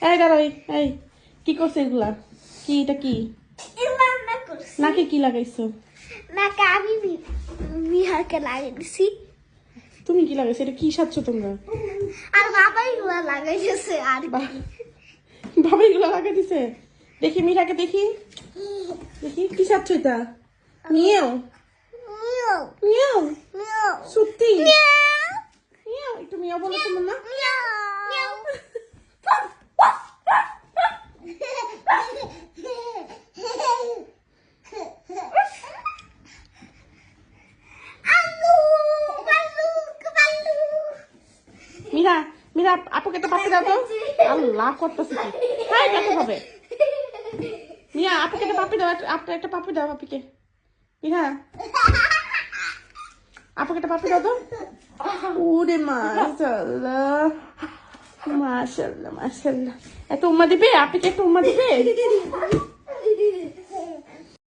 এই দাঁড়াও, এই কি করছে এগুলা? কি এটা কি নাকে কি লাগাইছো? নাকে আমি বিহারকে লাগিয়ে দিছি। তুমি কি লাগাইছো? এটা কি সাজছো তোমরা? আর বাবা এগুলা লাগাইছে আর বাবা এগুলা লাগাই দিছে। দেখি মিরাকে দেখি, দেখি কি সাজছো এটা? মিয়াও মিয়াও মিয়াও মিয়াও সত্যি মিয়াও মিয়াও, একটু মিয়াও বলো তোমার না। মিয়াও মিয়াও মিরা মিরা আপুকে একটা পাপি দাও তো। আল্লাহ করতেছে কি? হাই ব্যথা পাবে। মিয়া আপুকে একটা পাপি দাও, একটা পাপি দাও পাপিকে। মিরা আপুকে একটা পাপি দাও তো। ওরে মাশাআল্লাহ মাশাআল্লাহ মাশাআল্লাহ। এত উম্মা দিবে? আপুকে একটা উম্মা দিবে?